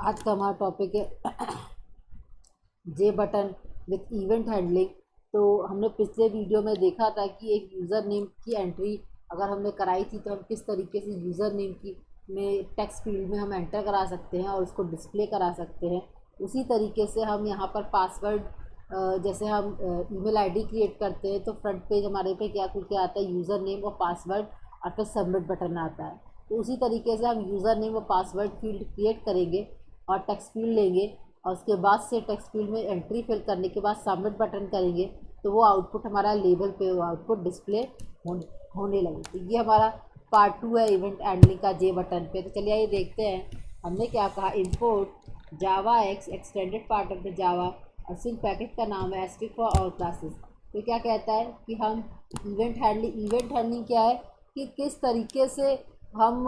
आज का हमारा टॉपिक है जे बटन विथ इवेंट हैंडलिंग। तो हमने पिछले वीडियो में देखा था कि एक यूज़र नेम की एंट्री अगर हमने कराई थी तो हम किस तरीके से यूज़र नेम की में टेक्स्ट फील्ड में हम एंटर करा सकते हैं और उसको डिस्प्ले करा सकते हैं। उसी तरीके से हम यहाँ पर पासवर्ड जैसे हम ईमेल आईडी क्रिएट करते हैं तो फ्रंट पेज हमारे पे क्या खुल के आता है, यूज़र नेम और पासवर्ड और फिर सबमिट बटन आता है। तो उसी तरीके से हम यूज़र नेम और पासवर्ड फील्ड क्रिएट करेंगे और टेक्स्ट फील्ड लेंगे और उसके बाद से टेक्स्ट फील्ड में एंट्री फिल करने के बाद सबमिट बटन करेंगे तो वो आउटपुट हमारा लेबल पे वो आउटपुट डिस्प्ले होने लगे। तो ये हमारा पार्ट 2 है इवेंट हैंडलिंग का जे बटन पे। तो चलिए आइए देखते हैं हमने क्या कहा। Import Java x extended part of the Java और सिंक पैकेज का नाम है एस्ट्रिक फॉर ऑल क्लासेस। तो क्या कहता है कि हम इवेंट हैंडलिंग क्या है कि किस तरीके से हम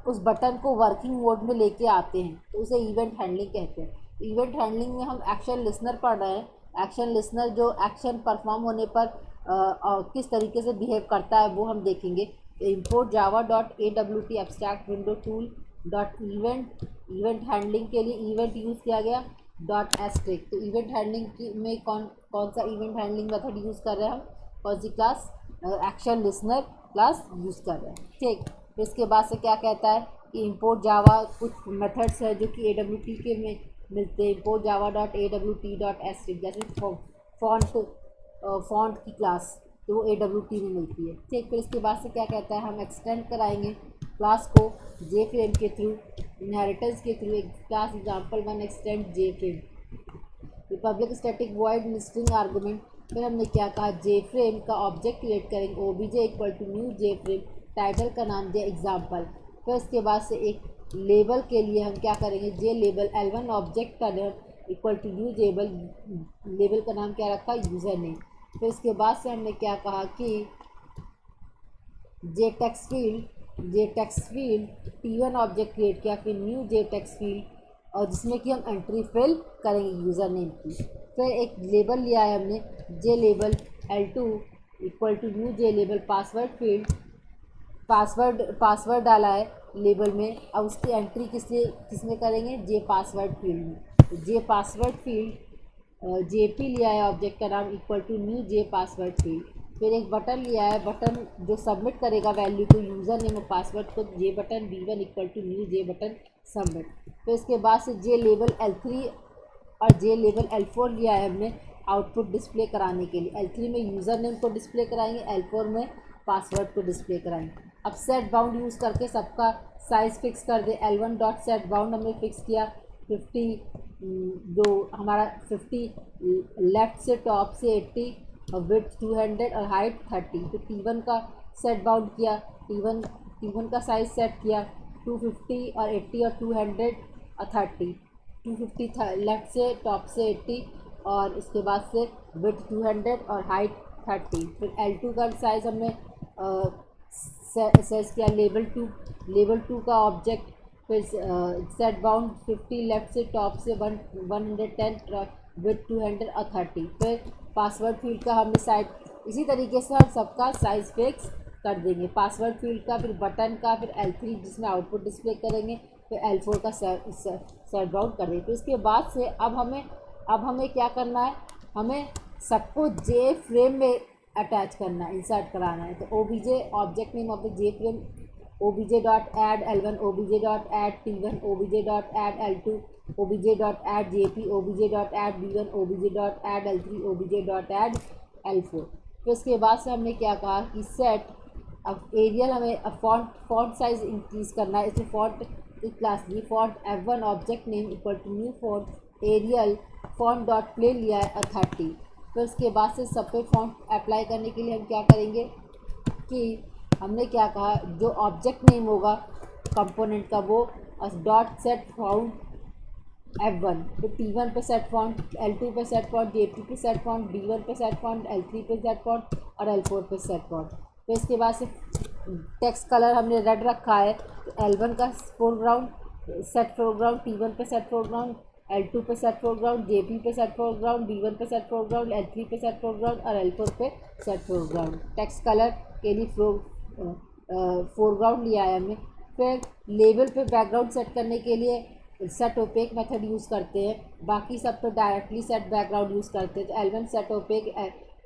उस बटन को वर्किंग मोड में लेके आते हैं, तो उसे इवेंट हैंडलिंग कहते हैं। इवेंट हैंडलिंग में हम एक्शन लिसनर पढ़ रहे हैं। एक्शन लिसनर जो एक्शन परफॉर्म होने पर किस तरीके से बिहेव करता है वो हम देखेंगे। Import Java dot AWT abstract window tool dot event handling के लिए इवेंट यूज़ किया गया डॉट एस्ट्रिक। तो इवेंट हैंडलिंग की में कौन कौन सा इवेंट हैंडलिंग मेथड यूज़ कर रहे हैं हम, कौन सी class, action listener class use कर रहे हैं। ठीक, तो इसके बाद से क्या कहता है कि इंपोर्ट जावा कुछ मेथड्स है जो कि AWT के में मिलते हैं। Import Java dot AWT dot asterisk जैसे फॉन्ट की क्लास तो वो AWT में मिलती है। ठीक, फिर इसके बाद से क्या कहता है हम एक्सटेंड कराएंगे क्लास को जे फ्रेम के थ्रू, इनहेरिटेंस के थ्रू। एक class example 1 extend J frame public static void string argument. फिर हमने क्या कहा, जे फ्रेम का ऑब्जेक्ट क्रिएट करेंगे OBJ equal to new J frame, title का नाम दिया एग्जाम्पल। फिर उसके बाद से एक लेबल के लिए हम क्या करेंगे, जे लेबल L1 ऑब्जेक्ट का नाम इक्वल टू न्यू जेबल, लेबल का नाम क्या रखा, यूज़र नेम। फिर इसके बाद से हमने क्या कहा कि J text field T1 object create किया, फिर न्यू जे टेक्स्ट फील्ड और जिसमें कि हम एंट्री फिल करेंगे यूज़र नेम की। फिर एक लेबल लिया है हमने, J label L2 equal to new J label password field, password डाला है लेबल में। अब उसकी एंट्री किसमें करेंगे, जे पासवर्ड फील्ड में। तो जे पासवर्ड फील्ड जेपी लिया है ऑब्जेक्ट का नाम equal to new J password field. फिर एक बटन लिया है, बटन जो सबमिट करेगा वैल्यू को यूज़र नेम और पासवर्ड को, J button B1 equal to new J button submit. फिर इसके बाद से जे लेबल L3 और जे लेबल L4 लिया है हमने आउटपुट डिस्प्ले कराने के लिए। L3 में यूज़र नेम को डिस्प्ले कराएंगे, L4 में पासवर्ड को डिस्प्ले कराएंगे। अब सेट बाउंड यूज़ करके सबका साइज़ फिक्स कर दे। L1 डॉट सेट बाउंड हमने फिक्स किया 50, जो हमारा 50 लेफ़्ट से टॉप से 80 और विड्थ 200 और हाइट 30। तो T1 का सेट बाउंड किया, T1 का साइज़ सेट किया 250 और 80 और 200 और 30। 250 लेफ़्ट से टॉप से 80 और इसके बाद से विड्थ 200 और हाइट 30। फिर L2 का साइज़ हमने सेट किया लेवल टू का ऑब्जेक्ट। फिर सेट बाउंड 50 लेफ़्ट से टॉप से 110 विथ 200 और 30। फिर पासवर्ड फील्ड का हमने साइड इसी तरीके से हम सबका साइज़ फिक्स कर देंगे, पासवर्ड फील्ड का, फिर बटन का, फिर L3 जिसमें आउटपुट डिस्प्ले करेंगे, फिर L4 का सेट बाउंड कर देंगे। तो इसके बाद से अब हमें क्या करना है, हमें सबको जे फ्रेम में अटैच करना है, इंसर्ट कराना है। तो OBJ object name of the J frame OBJ dot add L1, OBJ dot add T1, OBJ dot add L2, OBJ dot add JP, OBJ dot add B1, OBJ dot add L3, OBJ dot add L4। फिर इसके बाद से हमने क्या कहा कि set, अब aerial हमें अब फॉन्ट साइज इंक्रीज़ करना है। इसमें फॉन्ट एक क्लास दी, font F1 object name equal to new font Arial font dot plain लिया है 30। फिर उसके बाद से सब पे फॉन्ट अप्लाई करने के लिए हम क्या करेंगे कि हमने क्या कहा, जो ऑब्जेक्ट नेम होगा कंपोनेंट का वो डॉट सेट फॉन्ट F1, तो T1 पे सेट फॉन्ट, L2 पे सेट फॉन्ट, JP पे सेट फॉन्ट, B1 पे सेट फॉन्ट, L3 पे सेट फॉन्ट और L4 पे सेट फॉन्ट। तो इसके बाद से टेक्स्ट कलर हमने रेड रखा है, तो L1 का फोरग्राउंड सेट फोरग्राउंड, T1 पे सेट फोरग्राउंड, L2 पे सेट फोरग्राउंड, JP पे सेट फोरग्राउंड, B1 पे सेट फोरग्राउंड, L3 पे सेट फोरग्राउंड और L4 पे सेट फोरग्राउंड। टेक्स्ट कलर के लिए फोरग्राउंड लिया है हमने। फिर लेबल पे बैकग्राउंड सेट करने के लिए सेट ओपेक मेथड यूज़ करते हैं, बाकी सब तो डायरेक्टली सेट बैकग्राउंड यूज़ करते हैं। तो L1 सेट ओपेक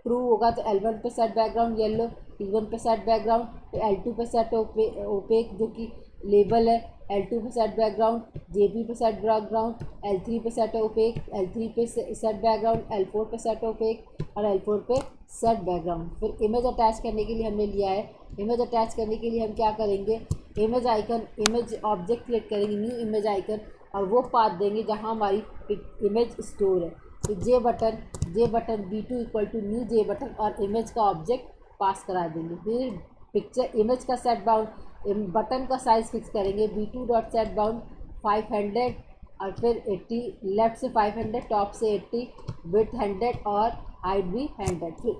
ट्रू होगा तो L1 पे सेट बैकग्राउंड येलो, T1 पे सेट बैकग्राउंड, तो L2 पे सेट ओपेक जो कि लेबल है, L2 पे सेट बैकग्राउंड, JP पे सेट बैकग्राउंड, L3 पे सेट ओपेक, L3 पे सेट बैकग्राउंड, L4 पे सेट ओपेक और L4 पे सेट बैकग्राउंड। फिर इमेज अटैच करने के लिए हमने लिया है, इमेज अटैच करने के लिए हम क्या करेंगे, image icon, image object create करेंगे, न्यू इमेज आइकन, और वो पाथ देंगे जहाँ हमारी इमेज स्टोर है। तो J button B2 equal to new J button और इमेज का ऑब्जेक्ट पास करा देंगे। फिर पिक्चर इमेज का सेट बाउंड, बटन का साइज़ फिक्स करेंगे, B2 डॉट सेट बाउंड 500 और फिर 80, लेफ्ट से 500, टॉप से 80, विड्थ 100 और हाइट भी 100। फिर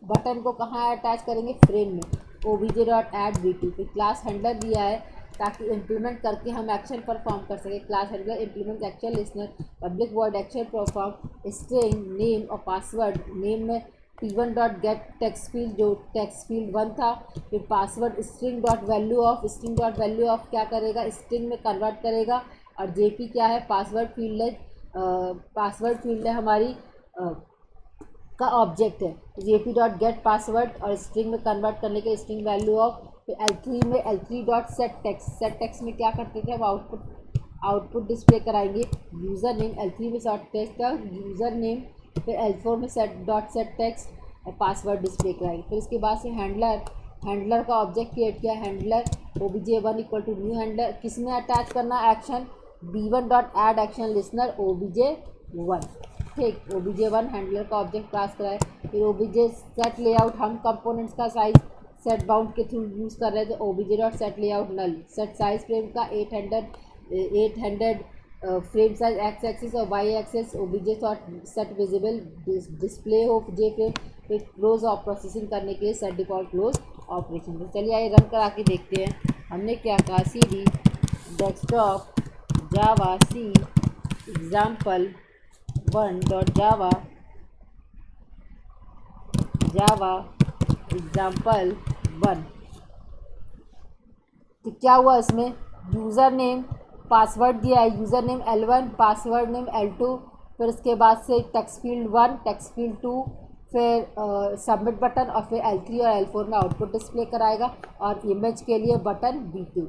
बटन को कहाँ अटैच करेंगे, फ्रेम में, obj.add_b2। फिर क्लास हैंडलर दिया है ताकि इम्प्लीमेंट करके हम एक्शन परफॉर्म कर सकें। Class handler implement action listener, public word action perform, string name और पासवर्ड। नेम में T1 dot gate text field जो टेक्स्ट फील्ड 1 था, फिर password string dot value of क्या करेगा, स्ट्रिंग में कन्वर्ट करेगा। और JP क्या है, पासवर्ड फील्ड है हमारी का ऑब्जेक्ट है। JP डॉट गेट पासवर्ड और स्ट्रिंग में कन्वर्ट करने के स्ट्रिंग वैल्यू ऑफ। फिर L3 डॉट सेट टेक्स्ट में क्या करते थे, अब आउटपुट डिस्प्ले कराएंगे। यूज़र नेम L3 में सेट टेक्स्ट का यूज़र नेम, फिर L4 में सेट टेक्स्ट और पासवर्ड डिस्प्ले कराएंगे। फिर इसके बाद से हैंडलर का ऑब्जेक्ट क्रिएट किया, handler obj1 equal to new handler, किस में अटैच करना action, B1 dot add action listener obj1। ठीक, obj1 हैंडलर का ऑब्जेक्ट पास कराए। फिर obj सेट लेआउट, हम कंपोनेंट्स का साइज सेट बाउंड के थ्रू यूज़ कर रहे थे। obj dot set layout null, set size frame का 800 फ्रेम साइज एक्स एक्सिस और Y axis. obj set visible display of J frame. फिर क्लोज ऑफ प्रोसेसिंग करने के लिए सेट डिफॉल्ट क्लोज ऑपरेशन। तो चलिए आइए रन करा के देखते हैं हमने क्या कहा। CD डेस्कटॉप जावा सी एग्जाम्पल 1 डॉट जावा एग्जाम्पल 1। तो क्या हुआ, इसमें यूज़र नेम पासवर्ड दिया है, user name L1, password name L2, फिर उसके बाद से टेक्स्ट फील्ड 1, टेक्स्ट फील्ड 2, फिर सबमिट बटन और फिर L3 और L4 में आउटपुट डिस्प्ले कराएगा और इमेज के लिए बटन B2।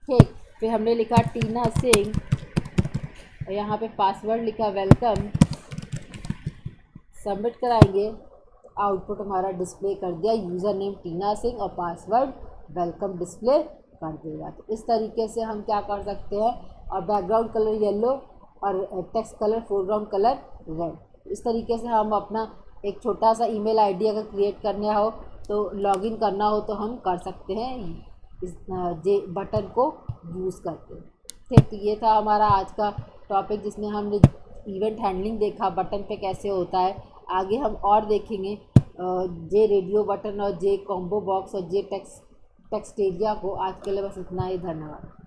ठीक, फिर हमने लिखा टीना सिंह और यहाँ पे पासवर्ड लिखा वेलकम, सबमिट कराएंगे, आउटपुट हमारा डिस्प्ले कर दिया, यूज़र नेम टीना सिंह और पासवर्ड वेलकम डिस्प्ले कर देगा। तो इस तरीके से हम क्या कर सकते हैं, और बैकग्राउंड कलर येलो और text colour foreground colour red. इस तरीके से हम अपना एक छोटा सा ईमेल आईडी अगर क्रिएट करना हो तो लॉगिन करना हो तो हम कर सकते हैं इस जे बटन को यूज़ करके। ठीक, तो ये था हमारा आज का टॉपिक जिसमें हमने इवेंट हैंडलिंग देखा, बटन पे कैसे होता है। आगे हम और देखेंगे जे रेडियो बटन और जे कॉम्बो बॉक्स और जे टेक्स्ट एरिया को। आज के लिए बस इतना ही, धन्यवाद।